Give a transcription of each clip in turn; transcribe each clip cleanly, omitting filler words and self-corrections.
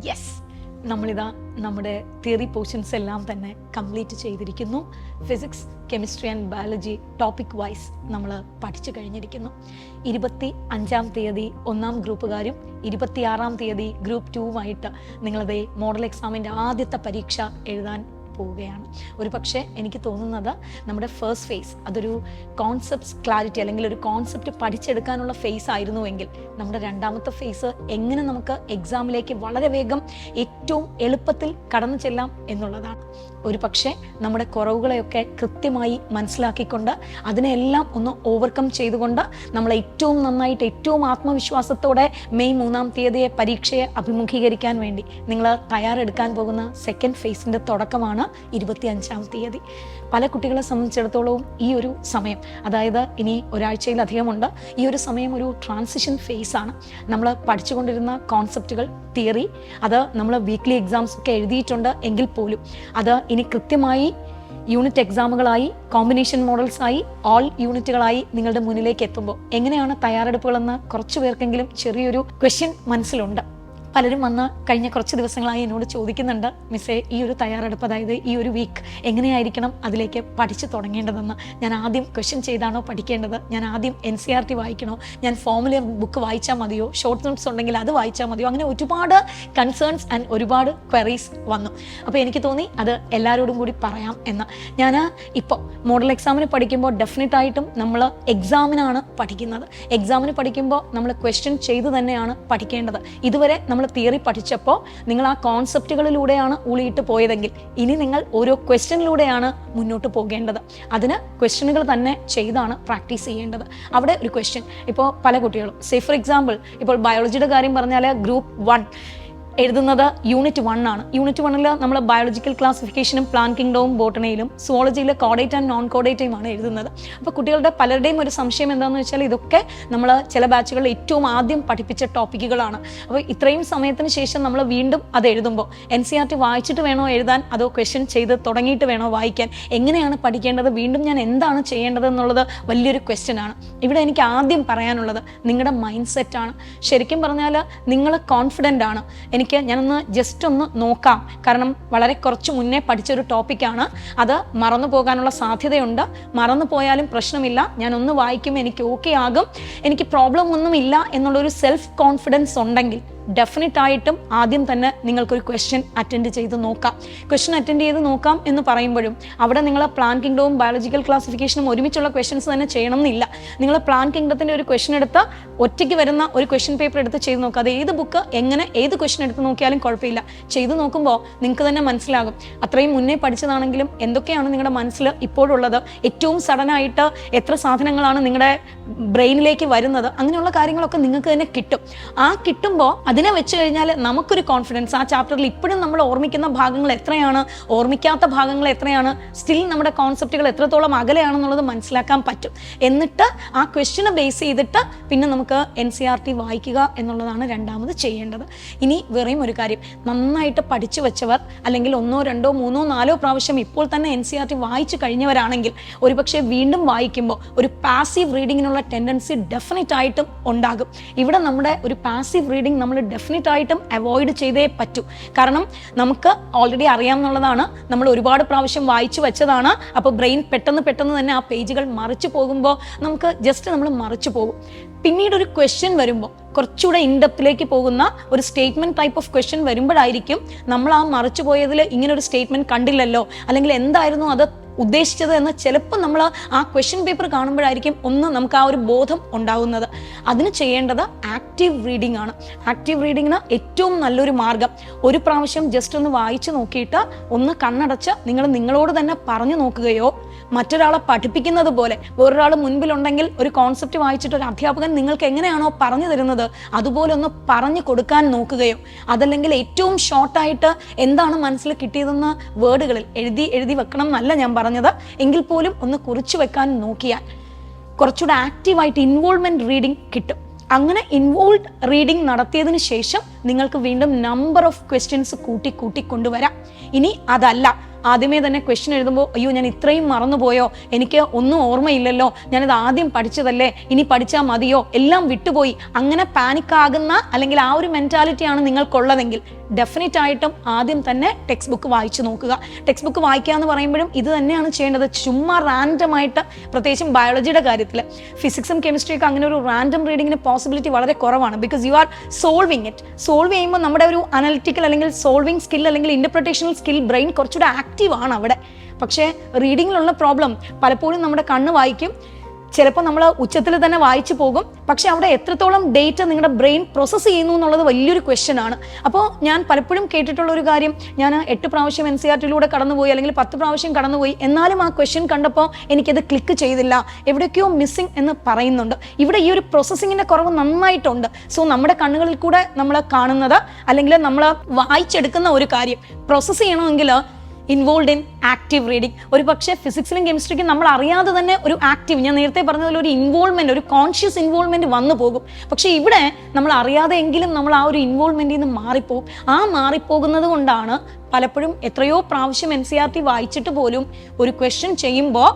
Yes, നമ്മളിതാ നമ്മുടെ theory portions എല്ലാം തന്നെ കംപ്ലീറ്റ് ചെയ്തിരിക്കുന്നു. Physics, chemistry and biology topic wise നമ്മൾ പഠിച്ചു കഴിഞ്ഞിരിക്കുന്നു. 25-ാം തീയതി 1ാം ഗ്രൂപ്പുകാരും 26-ാം തീയതി ഗ്രൂപ്പ് 2-വുമായിട്ട് നിങ്ങളതേ മോഡൽ എക്സാമിൻ്റെ ആദ്യത്തെ പരീക്ഷ എഴുതാൻ പോവുകയാണ്. ഒരു പക്ഷേ എനിക്ക് തോന്നുന്നത് നമ്മുടെ ഫസ്റ്റ് ഫേസ് അതൊരു കോൺസെപ്റ്റ്സ് ക്ലാരിറ്റി അല്ലെങ്കിൽ ഒരു കോൺസെപ്റ്റ് പഠിച്ചെടുക്കാനുള്ള ഫേസ് ആയിരുന്നുവെങ്കിൽ നമ്മുടെ രണ്ടാമത്തെ ഫേസ് എങ്ങനെ നമുക്ക് എക്സാമിലേക്ക് വളരെ വേഗം ഏറ്റവും എളുപ്പത്തിൽ കടന്നു ചെല്ലാം എന്നുള്ളതാണ്. ഒരു പക്ഷേ നമ്മുടെ കുറവുകളെയൊക്കെ കൃത്യമായി മനസ്സിലാക്കിക്കൊണ്ട് അതിനെല്ലാം ഒന്ന് ഓവർകം ചെയ്തുകൊണ്ട് നമ്മൾ ഏറ്റവും നന്നായിട്ട് ഏറ്റവും ആത്മവിശ്വാസത്തോടെ മെയ് 3-ാം തീയതിയെ പരീക്ഷയെ അഭിമുഖീകരിക്കാൻ വേണ്ടി നിങ്ങൾ തയ്യാറെടുക്കാൻ പോകുന്ന സെക്കൻഡ് ഫേസിൻ്റെ തുടക്കമാണ് 25-ാം തീയതി. പല കുട്ടികളെ സംബന്ധിച്ചിടത്തോളവും ഈ ഒരു സമയം, അതായത് ഇനി ഒരാഴ്ചയിലധികമുണ്ട്, ഈ ഒരു സമയം ഒരു ട്രാൻസിഷൻ ഫേസ് ആണ്. നമ്മൾ പഠിച്ചുകൊണ്ടിരുന്ന കോൺസെപ്റ്റുകൾ, തിയറി, അത് നമ്മൾ വീക്ക്ലി എക്സാംസ് ഒക്കെ എഴുതിയിട്ടുണ്ട് എങ്കിൽ പോലും അത് ഇനി കൃത്യമായി യൂണിറ്റ് എക്സാമുകളായി, കോമ്പിനേഷൻ മോഡൽസായി, ഓൾ യൂണിറ്റുകളായി നിങ്ങളുടെ മുന്നിലേക്ക് എത്തുമ്പോൾ എങ്ങനെയാണ് തയ്യാറെടുപ്പുകളെന്ന് കുറച്ചു പേർക്കെങ്കിലും ചെറിയൊരു ക്വസ്റ്റ്യൻ മനസ്സിലുണ്ട്. പലരും വന്ന് കഴിഞ്ഞ കുറച്ച് ദിവസങ്ങളായി എന്നോട് ചോദിക്കുന്നുണ്ട്, മിസ്സേ ഈ ഒരു തയ്യാറെടുപ്പ്, അതായത് ഈ ഒരു വീക്ക് എങ്ങനെയായിരിക്കണം അതിലേക്ക് പഠിച്ചു തുടങ്ങേണ്ടതെന്ന്. ഞാൻ ആദ്യം ക്വസ്റ്റ്യൻ ചെയ്താണോ പഠിക്കേണ്ടത്? ഞാൻ ആദ്യം NCERT വായിക്കണോ? ഞാൻ ഫോർമുല ബുക്ക് വായിച്ചാൽ മതിയോ? ഷോർട്ട് നോട്ട്സ് ഉണ്ടെങ്കിൽ അത് വായിച്ചാൽ മതിയോ? അങ്ങനെ ഒരുപാട് കൺസേൺസ് ആൻഡ് ഒരുപാട് ക്വയറീസ് വന്നു. അപ്പോൾ എനിക്ക് തോന്നി അത് എല്ലാവരോടും കൂടി പറയാം എന്ന്. ഞാൻ ഇപ്പോൾ മോഡൽ എക്സാമിന് പഠിക്കുമ്പോൾ ഡെഫിനറ്റായിട്ടും നമ്മൾ എക്സാമിനാണ് പഠിക്കുന്നത്. എക്സാമിന് പഠിക്കുമ്പോൾ നമ്മൾ ക്വസ്റ്റ്യൻ ചെയ്ത് തന്നെയാണ് പഠിക്കേണ്ടത്. ഇതുവരെ നമ്മൾ തിയറി പഠിച്ചപ്പോൾ നിങ്ങൾ ആ കോൺസെപ്റ്റുകളിലൂടെയാണ് ഊളിയിട്ട് പോയതെങ്കിൽ ഇനി നിങ്ങൾ ഓരോ ക്വസ്റ്റ്യനിലൂടെയാണ് മുന്നോട്ട് പോകേണ്ടത്. അതിന് ക്വസ്റ്റ്യനുകൾ തന്നെ ചെയ്താണ് പ്രാക്ടീസ് ചെയ്യേണ്ടത്. അവിടെ ഒരു ക്വസ്റ്റ്യൻ, ഇപ്പോൾ പല കുട്ടികളും ഫോർ എക്സാമ്പിൾ ഇപ്പോൾ ബയോളജിയുടെ കാര്യം പറഞ്ഞാൽ ഗ്രൂപ്പ് 1 എഴുതുന്നത് യൂണിറ്റ് 1 ആണ്. യൂണിറ്റ് 1-ൽ നമ്മൾ ബയോളജിക്കൽ ക്ലാസിഫിക്കേഷനും പ്ലാൻ കിങ്ഡവും ബോട്ടണിയിലും സുവോളജിയിൽ കോഡേറ്റ് ആൻഡ് നോൺ കോഡേറ്റുമാണ് എഴുതുന്നത്. അപ്പോൾ കുട്ടികളുടെ പലരുടെയും ഒരു സംശയം എന്താണെന്ന് വെച്ചാൽ ഇതൊക്കെ നമ്മൾ ചില ബാച്ചുകളിൽ ഏറ്റവും ആദ്യം പഠിപ്പിച്ച ടോപ്പിക്കുകളാണ്. അപ്പോൾ ഇത്രയും സമയത്തിന് ശേഷം നമ്മൾ വീണ്ടും അത് എഴുതുമ്പോൾ NCERT വായിച്ചിട്ട് വേണോ എഴുതാൻ, അതോ ക്വസ്റ്റ്യൻ ചെയ്ത് തുടങ്ങിയിട്ട് വേണോ വായിക്കാൻ? എങ്ങനെയാണ് പഠിക്കേണ്ടത്? വീണ്ടും ഞാൻ എന്താണ് ചെയ്യേണ്ടത് എന്നുള്ളത് വലിയൊരു ക്വസ്റ്റ്യൻ ആണ്. ഇവിടെ എനിക്ക് ആദ്യം പറയാനുള്ളത് നിങ്ങളുടെ മൈൻഡ് സെറ്റാണ്. ശരിക്കും പറഞ്ഞാൽ നിങ്ങൾ കോൺഫിഡൻ്റ് ആണ്. ഞാനൊന്ന് ജസ്റ്റ് ഒന്ന് നോക്കാം, കാരണം വളരെ കുറച്ച് മുന്നേ പഠിച്ചൊരു ടോപ്പിക്കാണ്, അത് മറന്നു പോകാനുള്ള സാധ്യതയുണ്ട്. മറന്നു പോയാലും പ്രശ്നമില്ല, ഞാനൊന്ന് വായിക്കും, എനിക്ക് ഓക്കെ ആകും, എനിക്ക് പ്രോബ്ലം ഒന്നുമില്ല എന്നുള്ളൊരു സെൽഫ് കോൺഫിഡൻസ് ഉണ്ടെങ്കിൽ ഡെഫിനറ്റ് ആയിട്ടും ആദ്യം തന്നെ നിങ്ങൾക്കൊരു ക്വസ്റ്റ്യൻ അറ്റൻഡ് ചെയ്ത് നോക്കാം. ക്വസ്റ്റ്യൻ അറ്റൻഡ് ചെയ്ത് നോക്കാം എന്ന് പറയുമ്പോഴും അവിടെ നിങ്ങൾ പ്ലാൻ കിങ്ഡവും ബയോളജിക്കൽ ക്ലാസിഫിക്കേഷനും ഒരുമിച്ചുള്ള ക്വസ്റ്റ്യൻസ് തന്നെ ചെയ്യണം എന്നില്ല. നിങ്ങൾ പ്ലാൻ കിങ്ഡത്തിൻ്റെ ഒരു ക്വസ്റ്റ്യൻ എടുത്ത് ഒറ്റയ്ക്ക് വരുന്ന ഒരു ക്വസ്റ്റ്യൻ പേപ്പർ എടുത്ത് ചെയ്ത് നോക്കുക. അത് ഏത് ബുക്ക് എങ്ങനെ ഏത് ക്വസ്റ്റ്യൻ എടുത്ത് നോക്കിയാലും കുഴപ്പമില്ല. ചെയ്ത് നോക്കുമ്പോൾ നിങ്ങൾക്ക് തന്നെ മനസ്സിലാകും അത്രയും മുന്നേ പഠിച്ചതാണെങ്കിലും എന്തൊക്കെയാണ് നിങ്ങളുടെ മനസ്സിൽ ഇപ്പോഴുള്ളത്, ഏറ്റവും സഡനായിട്ട് എത്ര സാധനങ്ങളാണ് നിങ്ങളുടെ ബ്രെയിനിലേക്ക് വരുന്നത്, അങ്ങനെയുള്ള കാര്യങ്ങളൊക്കെ നിങ്ങൾക്ക് തന്നെ കിട്ടും. ആ കിട്ടുമ്പോൾ അതിനെ വെച്ച് കഴിഞ്ഞാൽ നമുക്കൊരു കോൺഫിഡൻസ്, ആ ചാപ്റ്ററിൽ ഇപ്പോഴും നമ്മൾ ഓർമ്മിക്കുന്ന ഭാഗങ്ങൾ എത്രയാണ്, ഓർമ്മിക്കാത്ത ഭാഗങ്ങൾ എത്രയാണ്, സ്റ്റിൽ നമ്മുടെ കോൺസെപ്റ്റുകൾ എത്രത്തോളം അകലെയാണെന്നുള്ളത് മനസ്സിലാക്കാൻ പറ്റും. എന്നിട്ട് ആ ക്വസ്റ്റ്യനെ ബേസ് ചെയ്തിട്ട് പിന്നെ നമുക്ക് NCERT വായിക്കുക എന്നുള്ളതാണ് രണ്ടാമത് ചെയ്യേണ്ടത്. ഇനി വേറെയും ഒരു കാര്യം, നന്നായിട്ട് പഠിച്ചു വെച്ചവർ അല്ലെങ്കിൽ 1, 2, 3, 4 പ്രാവശ്യം ഇപ്പോൾ തന്നെ NCERT വായിച്ചു കഴിഞ്ഞവരാണെങ്കിൽ ഒരുപക്ഷെ വീണ്ടും വായിക്കുമ്പോൾ ഒരു പാസീവ് റീഡിങ്ങിനുള്ള ടെൻഡൻസി ഡെഫിനറ്റ് ആയിട്ടും ഉണ്ടാകും. ഇവിടെ നമ്മുടെ ഒരു പാസീവ് റീഡിങ് നമ്മൾ ഡെഫിനറ്റ് ആയിട്ടും അവോയ്ഡ് ചെയ്തേ പറ്റൂ. കാരണം നമുക്ക് ഓൾറെഡി അറിയാമെന്നുള്ളതാണ്, നമ്മൾ ഒരുപാട് പ്രാവശ്യം വായിച്ചു വെച്ചതാണ്. അപ്പോൾ ബ്രെയിൻ പെട്ടെന്ന് തന്നെ ആ പേജുകൾ മറിച്ചു പോകുമ്പോൾ നമുക്ക് ജസ്റ്റ് നമ്മൾ മറിച്ചു പോകും. പിന്നീട് ഒരു ക്വസ്റ്റ്യൻ വരുമ്പോൾ കുറച്ചുകൂടെ ഇൻഡെപ്തിലേക്ക് പോകുന്ന ഒരു സ്റ്റേറ്റ്മെന്റ് ടൈപ്പ് ഓഫ് ക്വസ്റ്റ്യൻ വരുമ്പോഴായിരിക്കും നമ്മൾ ആ മറിച്ചു പോയതിൽ ഇങ്ങനെ ഒരു സ്റ്റേറ്റ്മെന്റ് കണ്ടില്ലല്ലോ, അല്ലെങ്കിൽ എന്തായിരുന്നു അത് ഉദ്ദേശിച്ചത് എന്ന് ചിലപ്പോൾ നമ്മൾ ആ ക്വസ്റ്റ്യൻ പേപ്പർ കാണുമ്പോഴായിരിക്കും ഒന്ന് നമുക്ക് ആ ഒരു ബോധം ഉണ്ടാകുന്നത്. അതിന് ചെയ്യേണ്ടത് ആക്റ്റീവ് റീഡിംഗ് ആണ്. ആക്റ്റീവ് റീഡിങ്ങിന് ഏറ്റവും നല്ലൊരു മാർഗം, ഒരു പ്രാവശ്യം ജസ്റ്റ് ഒന്ന് വായിച്ചു നോക്കിയിട്ട് ഒന്ന് കണ്ണടച്ച് നിങ്ങളോട് തന്നെ പറഞ്ഞു നോക്കുകയോ, മറ്റൊരാളെ പഠിപ്പിക്കുന്നത് പോലെ വേറൊരാൾ മുൻപിലുണ്ടെങ്കിൽ ഒരു കോൺസെപ്റ്റ് വായിച്ചിട്ട് ഒരു അധ്യാപകൻ നിങ്ങൾക്ക് എങ്ങനെയാണോ പറഞ്ഞു തരുന്നത് അതുപോലെ ഒന്ന് പറഞ്ഞു കൊടുക്കാൻ നോക്കുകയോ, അതല്ലെങ്കിൽ ഏറ്റവും ഷോർട്ടായിട്ട് എന്താണ് മനസ്സിൽ കിട്ടിയതെന്ന് വേർഡുകളിൽ എഴുതി വെക്കണം എന്നല്ല ഞാൻ പറഞ്ഞത്, എങ്കിൽ പോലും ഒന്ന് കുറിച്ചു വെക്കാൻ നോക്കിയാൽ കുറച്ചുകൂടെ ആക്റ്റീവായിട്ട് ഇൻവോൾവ്മെന്റ് റീഡിംഗ് കിട്ടും. അങ്ങനെ ഇൻവോൾവ് റീഡിംഗ് നടത്തിയതിന് ശേഷം നിങ്ങൾക്ക് വീണ്ടും നമ്പർ ഓഫ് ക്വസ്റ്റ്യൻസ് കൂട്ടി കൊണ്ടുവരാം. ഇനി അതല്ല, ആദ്യമേ തന്നെ ക്വസ്റ്റ്യൻ എഴുതുമ്പോൾ അയ്യോ ഞാൻ ഇത്രയും മറന്നുപോയോ, എനിക്ക് ഒന്നും ഓർമ്മയില്ലല്ലോ, ഞാനിത് ആദ്യം പഠിച്ചതല്ലേ, ഇനി പഠിച്ചാൽ മതിയോ, എല്ലാം വിട്ടുപോയി, അങ്ങനെ പാനിക് ആകുന്ന അല്ലെങ്കിൽ ആ ഒരു മെന്റാലിറ്റിയാണ് നിങ്ങൾക്കുള്ളതെങ്കിൽ ഡെഫിനറ്റ് ആയിട്ടും ആദ്യം തന്നെ ടെക്സ്റ്റ് ബുക്ക് വായിച്ചു നോക്കുക. ടെക്സ്റ്റ് ബുക്ക് വായിക്കുക എന്ന് പറയുമ്പോഴും ഇത് തന്നെയാണ് ചെയ്യേണ്ടത്. ചുമ്മാ റാൻഡമായിട്ട്, പ്രത്യേകിച്ചും ബയോളജിയുടെ കാര്യത്തിൽ, ഫിസിക്സും കെമിസ്ട്രിയൊക്കെ അങ്ങനെ ഒരു റാൻഡം റീഡിങ്ങിന് പോസിബിലിറ്റി വളരെ കുറവാണ്. Because you are solving it. Solve ചെയ്യുമ്പോൾ നമ്മുടെ ഒരു അനലിറ്റിക്കൽ അല്ലെങ്കിൽ സോൾവിങ് സ്കിൽ അല്ലെങ്കിൽ ഇന്റർപ്രിട്ടേഷണൽ സ്കിൽ ബ്രെയിൻ കുറച്ചുകൂടെ ആക്റ്റീവ് ആണ് അവിടെ. പക്ഷേ റീഡിങ്ങിലുള്ള പ്രോബ്ലം പലപ്പോഴും നമ്മുടെ കണ്ണ് വായിക്കും, ചിലപ്പോൾ നമ്മൾ ഉച്ചത്തിൽ തന്നെ വായിച്ചു പോകും, പക്ഷെ അവിടെ എത്രത്തോളം ഡേറ്റ നിങ്ങളുടെ ബ്രെയിൻ പ്രോസസ്സ് ചെയ്യുന്നു എന്നുള്ളത് വലിയൊരു ക്വസ്റ്റ്യൻ ആണ്. അപ്പോൾ ഞാൻ പലപ്പോഴും കേട്ടിട്ടുള്ള ഒരു കാര്യം, ഞാൻ 8 പ്രാവശ്യം NCERT കടന്നുപോയി അല്ലെങ്കിൽ 10 പ്രാവശ്യം കടന്നുപോയി, എന്നാലും ആ ക്വസ്റ്റ്യൻ കണ്ടപ്പോൾ എനിക്കത് ക്ലിക്ക് ചെയ്തില്ല, എവിടെയൊക്കെയോ മിസ്സിങ് എന്ന് പറയുന്നുണ്ട്. ഇവിടെ ഈ ഒരു പ്രോസസ്സിങ്ങിൻ്റെ കുറവ് നന്നായിട്ടുണ്ട്. സോ നമ്മുടെ കണ്ണുകളിൽ കൂടെ നമ്മൾ കാണുന്നത് അല്ലെങ്കിൽ നമ്മൾ വായിച്ചെടുക്കുന്ന ഒരു കാര്യം പ്രോസസ്സ് ചെയ്യണമെങ്കിൽ ഇൻവോൾവ് ഇൻ ആക്റ്റീവ് റീഡിങ്. ഒരു പക്ഷേ ഫിസിക്സിലും കെമിസ്ട്രിക്കും നമ്മൾ അറിയാതെ തന്നെ ഒരു ആക്റ്റീവ്, ഞാൻ നേരത്തെ പറഞ്ഞതുപോലെ ഒരു ഇൻവോൾവ്മെന്റ്, ഒരു കോൺഷ്യസ് ഇൻവോൾവ്മെന്റ് വന്നു പോകും. പക്ഷേ ഇവിടെ നമ്മൾ അറിയാതെ എങ്കിലും നമ്മൾ ആ ഒരു ഇൻവോൾവ്മെന്റിൽ നിന്ന് മാറിപ്പോകും. ആ മാറിപ്പോകുന്നത് കൊണ്ടാണ് പലപ്പോഴും എത്രയോ പ്രാവശ്യം NCERT വായിച്ചിട്ട് പോലും ഒരു ക്വസ്റ്റ്യൻ ചെയ്യുമ്പോൾ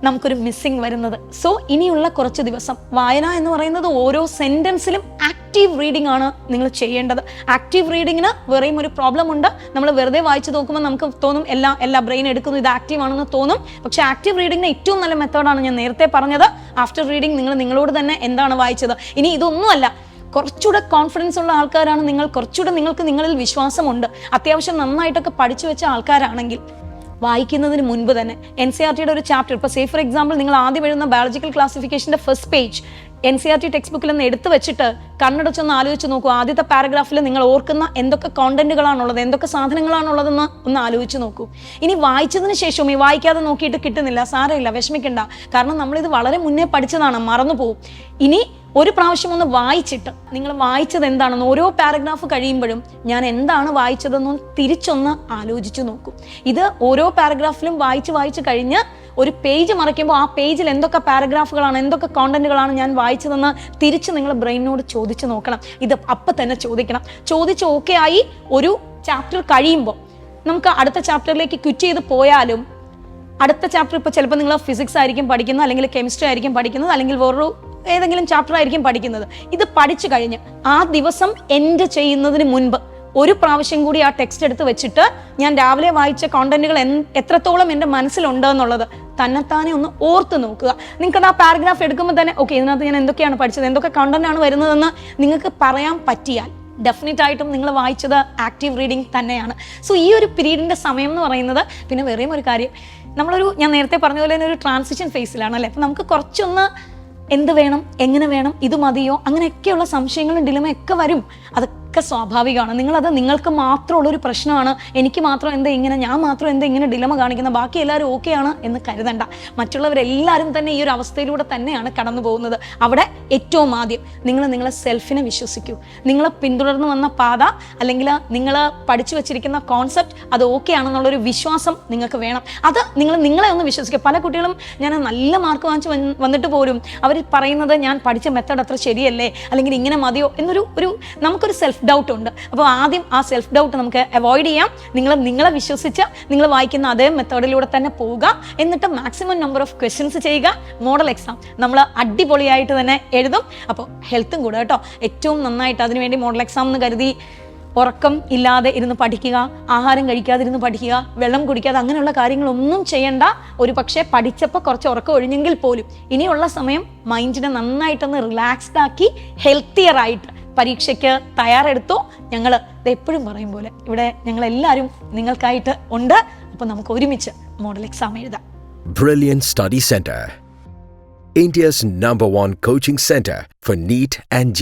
നമുക്കൊരു മിസ്സിങ് വരുന്നത്. സോ ഇനിയുള്ള കുറച്ച് ദിവസം വായന എന്ന് പറയുന്നത് ഓരോ സെന്റൻസിലും ആക്റ്റീവ് റീഡിംഗ് ആണ് നിങ്ങൾ ചെയ്യേണ്ടത്. ആക്റ്റീവ് റീഡിങ്ങിന് വേറെയും ഒരു പ്രോബ്ലം ഉണ്ട്. നമ്മൾ വെറുതെ വായിച്ച് നോക്കുമ്പോൾ നമുക്ക് തോന്നും എല്ലാ ബ്രെയിൻ എടുക്കുന്നു, ഇത് ആക്റ്റീവ് ആണെന്ന് തോന്നും. പക്ഷേ ആക്റ്റീവ് റീഡിങ്ങിന് ഏറ്റവും നല്ല മെത്തേഡാണ് ഞാൻ നേരത്തെ പറഞ്ഞത്. ആഫ്റ്റർ റീഡിങ് നിങ്ങളോട് തന്നെ എന്താണ് വായിച്ചത്. ഇനി ഇതൊന്നുമല്ല, കുറച്ചുകൂടെ കോൺഫിഡൻസ് ഉള്ള ആൾക്കാരാണ് നിങ്ങൾ, കുറച്ചുകൂടെ നിങ്ങൾക്ക് നിങ്ങളിൽ വിശ്വാസമുണ്ട്, അത്യാവശ്യം നന്നായിട്ടൊക്കെ പഠിച്ചു വെച്ച ആൾക്കാരാണെങ്കിൽ വായിക്കുന്നതിന് മുൻപ് തന്നെ NCERT ഒരു ചാപ്റ്റർ, ഇപ്പോൾ സേ ഫോർ എക്സാമ്പിൾ നിങ്ങൾ ആദ്യം എഴുതുന്ന ബയോളജിക്കൽ ക്ലാസിഫിക്കേഷൻ്റെ ഫസ്റ്റ് പേജ് NCERT ടെക്സ്റ്റ് ബുക്കിൽ നിന്ന് എടുത്തു വെച്ചിട്ട് കണ്ണടച്ചൊന്ന് ആലോചിച്ച് നോക്കൂ. ആദ്യത്തെ പാരഗ്രാഫിൽ നിങ്ങൾ ഓർക്കുന്ന എന്തൊക്കെ കോണ്ടന്റുകളാണുള്ളത്, എന്തൊക്കെ സാധനങ്ങളാണുള്ളതെന്ന് ഒന്ന് ആലോചിച്ച് നോക്കൂ. ഇനി വായിച്ചതിന് ശേഷവും ഈ വായിക്കാതെ നോക്കിയിട്ട് കിട്ടുന്നില്ല, സാരമില്ല, വിഷമിക്കണ്ട. കാരണം നമ്മളിത് വളരെ മുന്നേ പഠിച്ചതാണ്, മറന്നു പോകും. ഇനി ഒരു പ്രാവശ്യം ഒന്ന് വായിച്ചിട്ട് നിങ്ങൾ വായിച്ചത് എന്താണെന്ന് ഓരോ പാരഗ്രാഫ് കഴിയുമ്പോഴും ഞാൻ എന്താണ് വായിച്ചതെന്ന് തിരിച്ചൊന്ന് ആലോചിച്ചു നോക്കൂ. ഇത് ഓരോ പാരഗ്രാഫിലും വായിച്ച് കഴിഞ്ഞ് ഒരു പേജ് മറിക്കുമ്പോൾ ആ പേജിൽ എന്തൊക്കെ പാരഗ്രാഫുകളാണ്, എന്തൊക്കെ കോണ്ടന്റുകളാണ് ഞാൻ വായിച്ചതെന്ന് തിരിച്ച് നിങ്ങൾ ബ്രെയിനോട് ചോദിച്ചു നോക്കണം. ഇത് അപ്പം തന്നെ ചോദിക്കണം. ചോദിച്ച് ഓക്കെ ആയി ഒരു ചാപ്റ്റർ കഴിയുമ്പോൾ നമുക്ക് അടുത്ത ചാപ്റ്ററിലേക്ക് ക്വിറ്റ് ചെയ്ത് പോയാലും അടുത്ത ചാപ്റ്റർ ഇപ്പോൾ ചിലപ്പോൾ നിങ്ങൾ ഫിസിക്സ് ആയിരിക്കും പഠിക്കുന്നത്, അല്ലെങ്കിൽ കെമിസ്ട്രി ആയിരിക്കും പഠിക്കുന്നത്, അല്ലെങ്കിൽ വേറൊരു ഏതെങ്കിലും ചാപ്റ്റർ ആയിരിക്കും പഠിക്കുന്നത്. ഇത് പഠിച്ചു കഴിഞ്ഞ് ആ ദിവസം എൻഡ് ചെയ്യുന്നതിന് മുൻപ് ഒരു പ്രാവശ്യം കൂടി ആ ടെക്സ്റ്റ് എടുത്ത് വെച്ചിട്ട് ഞാൻ രാവിലെ വായിച്ച കോണ്ടന്റുകൾ എത്രത്തോളം എൻ്റെ മനസ്സിലുണ്ട് എന്നുള്ളത് തന്നെത്താനെ ഒന്ന് ഓർത്ത് നോക്കുക. നിങ്ങൾക്ക് ആ പാരഗ്രാഫ് എടുക്കുമ്പോൾ തന്നെ ഓക്കെ, ഇതിനകത്ത് ഞാൻ എന്തൊക്കെയാണ് പഠിച്ചത്, എന്തൊക്കെ കണ്ടന്റ് ആണ് വരുന്നതെന്ന് നിങ്ങൾക്ക് പറയാൻ പറ്റിയാൽ ഡെഫിനറ്റ് ആയിട്ടും നിങ്ങൾ വായിച്ചത് ആക്റ്റീവ് റീഡിങ് തന്നെയാണ്. സോ ഈ ഒരു പീരീഡിൻ്റെ സമയം എന്ന് പറയുന്നത്, പിന്നെ വേറെയും ഒരു കാര്യം, ഞാൻ നേരത്തെ പറഞ്ഞ പോലെ തന്നെ ഒരു ട്രാൻസിഷൻ ഫേസിലാണ് അല്ലേ. അപ്പം നമുക്ക് കുറച്ചൊന്ന് എന്ത് വേണം, എങ്ങനെ വേണം, ഇത് മതിയോ, അങ്ങനെയൊക്കെയുള്ള സംശയങ്ങളും ഡിലമയൊക്കെ വരും. അതൊക്കെ സ്വാഭാവികമാണ്. നിങ്ങൾക്ക് മാത്രമുള്ളൊരു പ്രശ്നമാണ്, എനിക്ക് മാത്രം എന്താ ഇങ്ങനെ, ഞാൻ മാത്രം എന്താ ഇങ്ങനെ ഡിലമ കാണിക്കുന്ന, ബാക്കി എല്ലാവരും ഓക്കെയാണ് എന്ന് കരുതണ്ട. മറ്റുള്ളവരെല്ലാവരും തന്നെ ഈ ഒരു അവസ്ഥയിലൂടെ തന്നെയാണ് കടന്നു പോകുന്നത്. അവിടെ ഏറ്റവും ആദ്യം നിങ്ങളെ സെൽഫിനെ വിശ്വസിക്കൂ. നിങ്ങളെ പിന്തുടർന്ന് വന്ന പാത അല്ലെങ്കിൽ നിങ്ങൾ പഠിച്ചു വെച്ചിരിക്കുന്ന കോൺസെപ്റ്റ് അത് ഓക്കെ ആണെന്നുള്ളൊരു വിശ്വാസം നിങ്ങൾക്ക് വേണം. അത് നിങ്ങളെ ഒന്ന് വിശ്വസിക്കുക. പല കുട്ടികളും ഞാൻ നല്ല മാർക്ക് വാങ്ങിച്ച് വന്നിട്ട് പോലും അവർ പറയുന്നത് ഞാൻ പഠിച്ച മെത്തേഡ് അത്ര ശരിയല്ലേ, അല്ലെങ്കിൽ ഇങ്ങനെ മതിയോ എന്നൊരു നമുക്കൊരു സെൽഫ് ഡൗട്ട് ഉണ്ട്. അപ്പോൾ ആദ്യം ആ സെൽഫ് ഡൗട്ട് നമുക്ക് അവോയ്ഡ് ചെയ്യാം. നിങ്ങളെ വിശ്വസിച്ച് നിങ്ങൾ വായിക്കുന്ന അതേ മെത്തേഡിലൂടെ തന്നെ പോവുക. എന്നിട്ട് മാക്സിമം നമ്പർ ഓഫ് ക്വസ്റ്റ്യൻസ് ചെയ്യുക. മോഡൽ എക്സാം നമ്മൾ അടിപൊളിയായിട്ട് തന്നെ എഴുതും. അപ്പോൾ ഹെൽത്തും കൂടെ കേട്ടോ, ഏറ്റവും നന്നായിട്ട് അതിനുവേണ്ടി മോഡൽ എക്സാം എന്ന് കരുതി ഉറക്കം ഇല്ലാതെ ഇരുന്ന് പഠിക്കുക, ആഹാരം കഴിക്കാതിരുന്ന് പഠിക്കുക, വെള്ളം കുടിക്കാതെ, അങ്ങനെയുള്ള കാര്യങ്ങളൊന്നും ചെയ്യണ്ട. ഒരു പക്ഷേ പഠിച്ചപ്പോൾ കുറച്ച് ഉറക്കം ഒഴിഞ്ഞെങ്കിൽ പോലും ഇനിയുള്ള സമയം മൈൻഡിനെ നന്നായിട്ടൊന്ന് റിലാക്സ്ഡ് ആക്കി ഹെൽത്തിയർ ആയിട്ട് പരീക്ഷയ്ക്ക് തയ്യാറെടുത്തോ. ഞങ്ങൾ എപ്പോഴും പറയും പോലെ ഇവിടെ ഞങ്ങളെല്ലാവരും നിങ്ങൾക്കായിട്ട് ഉണ്ട്. അപ്പോൾ നമുക്ക് ഒരുമിച്ച് മോഡൽ എക്സാം എഴുതാം. Brilliant Study Center, India's #1 coaching center for NEET and